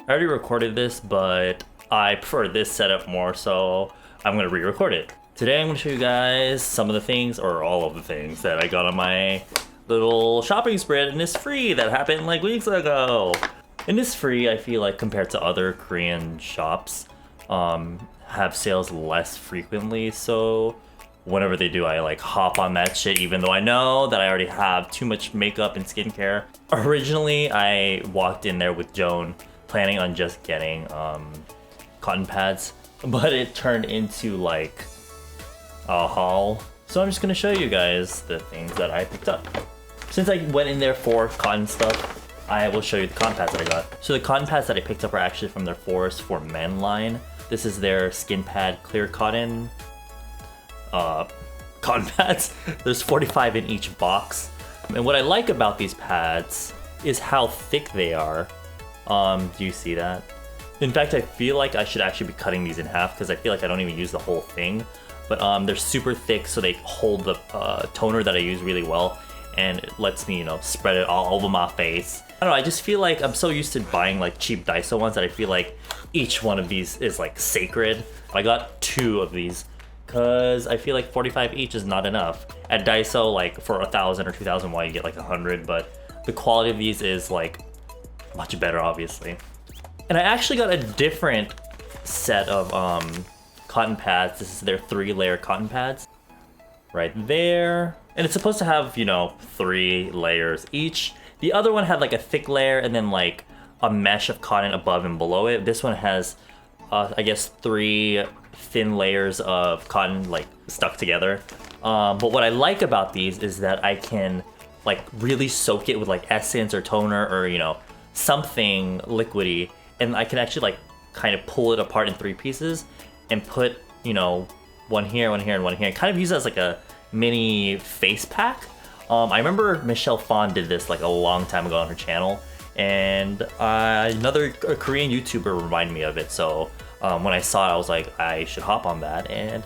I already recorded this, but I prefer this setup more, so I'm gonna re-record it. Today I'm gonna show you guys some of the things, or all of the things, that I got on my little shopping spree at Innisfree that happened like weeks ago. Innisfree, I feel like, compared to other Korean shops, have sales less frequently, so whenever they do, I like hop on that shit, even though I know that I already have too much makeup and skincare. Originally, I walked in there with Joan planning on just getting cotton pads, but it turned into like a haul. So I'm just gonna show you guys the things that I picked up. Since I went in there for cotton stuff, I will show you the cotton pads that I got. So the cotton pads that I picked up are actually from their Forest for Men line. This is their Skinpad clear cotton cotton pads. There's 45 in each box. And what I like about these pads is how thick they are. Do you see that? In fact, I feel like I should actually be cutting these in half because I feel like I don't even use the whole thing. But they're super thick, so they hold the toner that I use really well, and it lets me, you know, spread it all over my face. I don't know, I just feel like I'm so used to buying like cheap Daiso ones that I feel like each one of these is like sacred. I got 2 of these because I feel like 45 each is not enough. At Daiso, like for 1,000 or 2,000 won, you get like 100, but the quality of these is like much better, obviously. And I actually got a different set of cotton pads. This is their 3-layer cotton pads right there. And it's supposed to have, you know, 3 layers each. The other one had like a thick layer and then like a mesh of cotton above and below it. This one has, I guess, 3 thin layers of cotton like stuck together. But what I like about these is that I can like really soak it with like essence or toner or, you know, something liquidy, and I can actually like kind of pull it apart in 3 pieces and put, you know, one here, one here, and one here. Kind of use it as like a mini face pack. I remember Michelle Phan did this like a long time ago on her channel, and another Korean YouTuber reminded me of it. So when I saw it, I was like, I should hop on that, and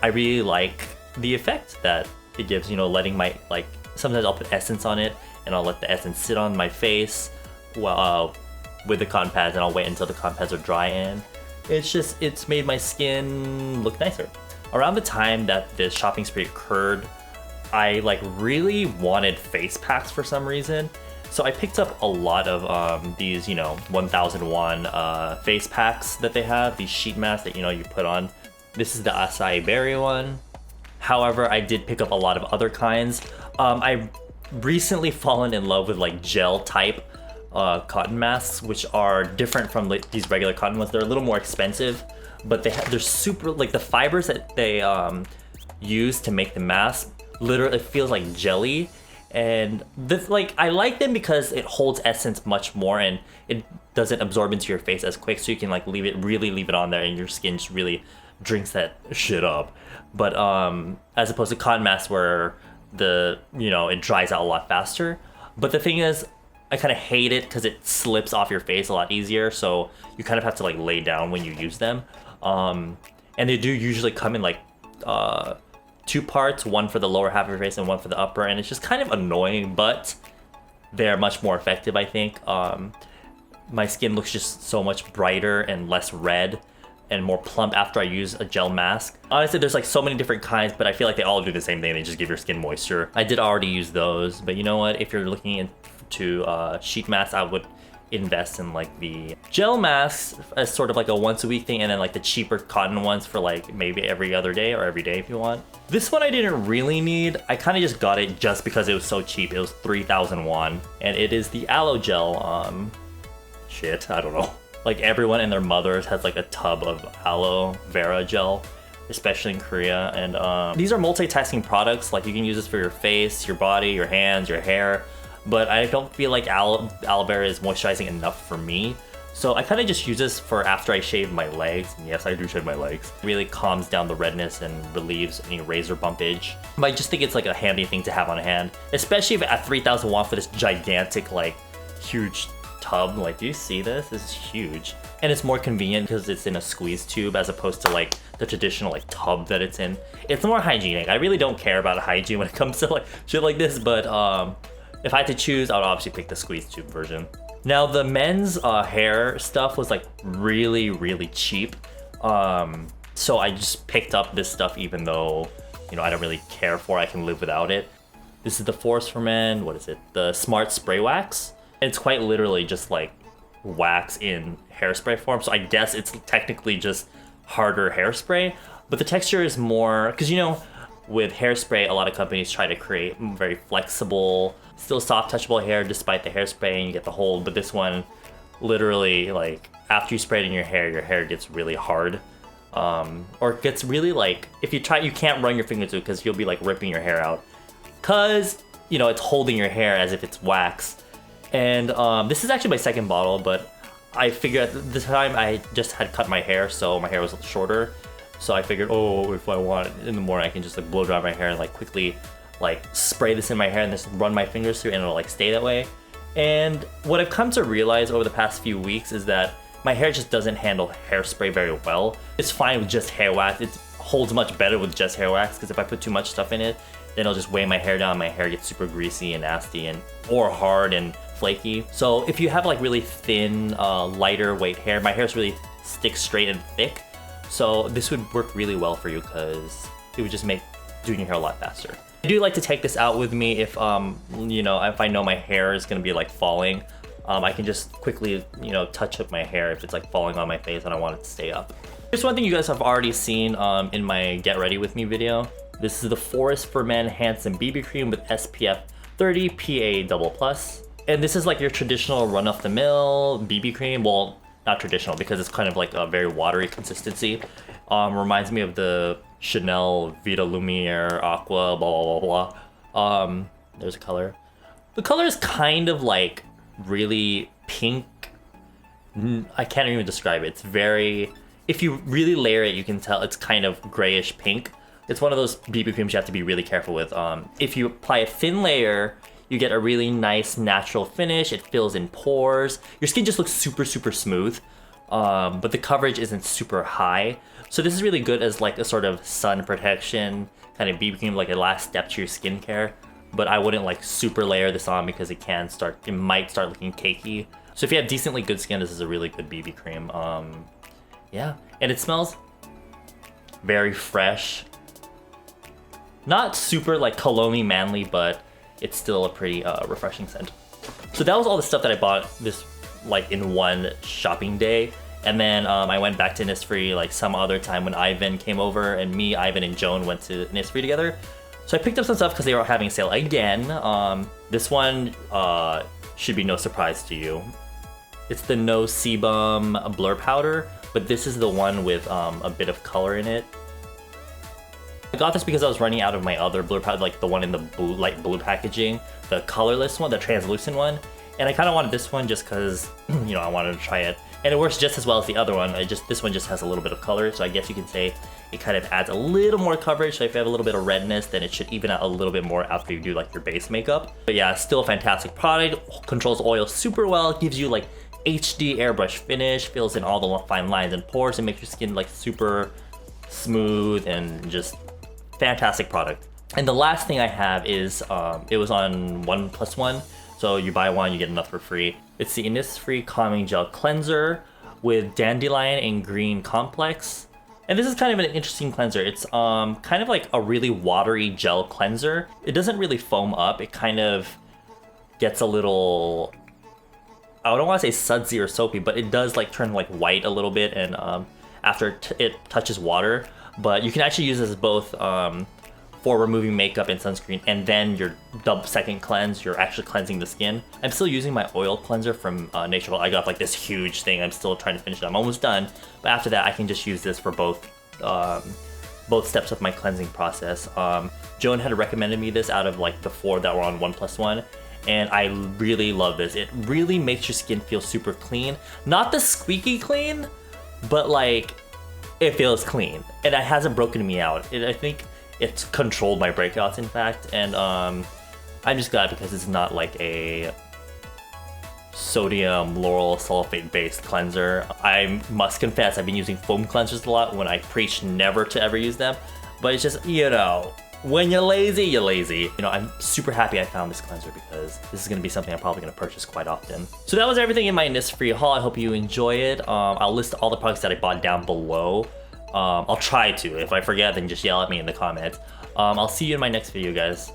I really like the effect that it gives. You know, letting my, like, sometimes I'll put essence on it, and I'll let the essence sit on my face while with the cotton pads, and I'll wait until the cotton pads are dry, and it's made my skin look nicer. Around the time that this shopping spree occurred, I like really wanted face packs for some reason. So I picked up a lot of these, you know, 1,001 face packs that they have, these sheet masks that, you know, you put on. This is the acai berry one. However, I did pick up a lot of other kinds. I recently fallen in love with like gel type cotton masks, which are different from like these regular cotton ones. They're a little more expensive, but they're super, like the fibers that they use to make the mask, literally it feels like jelly. And this, like, I like them because it holds essence much more and it doesn't absorb into your face as quick, so you can like leave it on there and your skin just really drinks that shit up. But as opposed to cotton masks where you know, it dries out a lot faster. But the thing is, I kind of hate it because it slips off your face a lot easier, so you kind of have to like lay down when you use them. And they do usually come in like 2 parts, one for the lower half of your face and one for the upper, and it's just kind of annoying, but they're much more effective, I think. My skin looks just so much brighter and less red and more plump after I use a gel mask. Honestly, there's like so many different kinds, but I feel like they all do the same thing. They just give your skin moisture. I did already use those, but you know what? If you're looking into sheet masks, I would invest in like the gel masks as sort of like a once a week thing, and then like the cheaper cotton ones for like maybe every other day or every day if you want. This one I didn't really need. I kind of just got it just because it was so cheap. It was 3,000 won, and it is the Aloe Gel. Shit, I don't know. Like everyone and their mothers has like a tub of aloe vera gel, especially in Korea. And these are multitasking products. Like you can use this for your face, your body, your hands, your hair. But I don't feel like aloe vera is moisturizing enough for me. So I kind of just use this for after I shave my legs. And yes, I do shave my legs. It really calms down the redness and relieves any razor bumpage. But I just think it's like a handy thing to have on hand, especially if at 3,000 won for this gigantic, like huge tub. Like, do you see this? This is huge. And it's more convenient because it's in a squeeze tube as opposed to like the traditional like tub that it's in. It's more hygienic. I really don't care about hygiene when it comes to like shit like this, but if I had to choose, I would obviously pick the squeeze tube version. Now the men's hair stuff was like really cheap. So I just picked up this stuff even though, you know, I don't really care for it. I can live without it. This is the Force for Men, what is it? The Smart Spray Wax. And it's quite literally just like wax in hairspray form. So I guess it's technically just harder hairspray, but the texture is more, because you know, with hairspray, a lot of companies try to create very flexible, still soft touchable hair despite the hairspray and you get the hold, but this one literally, like, after you spray it in your hair gets really hard. Or it gets really like, if you try, you can't run your finger through it because you'll be like ripping your hair out. Cause, you know, it's holding your hair as if it's wax. And this is actually my second bottle, but I figured at the time I just had cut my hair, so my hair was shorter. So I figured, oh, if I want it in the morning, I can just like blow dry my hair and like quickly like spray this in my hair and just run my fingers through and it'll like stay that way. And what I've come to realize over the past few weeks is that my hair just doesn't handle hairspray very well. It's fine with just hair wax. It holds much better with just hair wax because if I put too much stuff in it, then it'll just weigh my hair down. My hair gets super greasy and nasty and or hard and flaky. So if you have like really thin, lighter weight hair, my hair's really stick straight and thick. So this would work really well for you because it would just make doing your hair a lot faster. I do like to take this out with me if, you know, if I know my hair is gonna be like falling. I can just quickly, you know, touch up my hair if it's like falling on my face and I want it to stay up. Here's one thing you guys have already seen in my Get Ready With Me video. This is the Forest for Men Handsome BB Cream with SPF 30 PA++. And this is like your traditional run-of-the-mill BB cream. Well, not traditional because it's kind of like a very watery consistency. Reminds me of the Chanel Vita Lumiere Aqua, blah, blah, blah, blah. There's a color. The color is kind of like really pink. I can't even describe it. It's very, if you really layer it, you can tell it's kind of grayish pink. It's one of those BB creams you have to be really careful with. If you apply a thin layer, you get a really nice natural finish. It fills in pores. Your skin just looks super smooth, but the coverage isn't super high. So this is really good as like a sort of sun protection kind of BB cream, like a last step to your skincare. But I wouldn't like super layer this on because it might start looking cakey. So if you have decently good skin, this is a really good BB cream. Yeah, and it smells very fresh. Not super like cologne-y manly, but it's still a pretty refreshing scent. So that was all the stuff that I bought this like in one shopping day. And then I went back to Innisfree like some other time when Ivan came over and me, Ivan, and Joan went to Innisfree together. So I picked up some stuff because they were having a sale again. This one should be no surprise to you. It's the No-Sebum Blur Powder, but this is the one with a bit of color in it. I got this because I was running out of my other blur powder, like the one in the blue, light blue packaging, the colorless one, the translucent one. And I kind of wanted this one just because, you know, I wanted to try it. And it works just as well as the other one. This one just has a little bit of color, so I guess you can say it kind of adds a little more coverage. So if you have a little bit of redness, then it should even out a little bit more after you do like your base makeup. But yeah, still a fantastic product. Controls oil super well. Gives you like HD airbrush finish. Fills in all the fine lines and pores and makes your skin like super smooth and just fantastic product. And the last thing I have is it was on 1+1. So you buy one, you get another for free. It's the Innisfree Calming Gel Cleanser with Dandelion and Green Complex. And this is kind of an interesting cleanser. It's kind of like a really watery gel cleanser. It doesn't really foam up. It kind of gets a little, I don't want to say sudsy or soapy, but it does like turn like white a little bit and after it touches water. But you can actually use this as both for removing makeup and sunscreen, and then your second cleanse, you're actually cleansing the skin. I'm still using my oil cleanser from Nature. I got like this huge thing. I'm still trying to finish it. I'm almost done. But after that, I can just use this for both steps of my cleansing process. Joan had recommended me this out of like the 4 that were on 1+1. And I really love this. It really makes your skin feel super clean. Not the squeaky clean, but like it feels clean. And it hasn't broken me out. I think it's controlled my breakouts, in fact, and I'm just glad because it's not like a sodium lauryl sulfate based cleanser. I must confess I've been using foam cleansers a lot when I preach never to ever use them, but it's just, you know, When you're lazy, you're lazy. You know, I'm super happy I found this cleanser because this is gonna be something I'm probably gonna purchase quite often. So that was everything in my Innisfree haul. I hope you enjoy it. I'll list all the products that I bought down below. I'll try to. If I forget, then just yell at me in the comments. I'll see you in my next video, guys.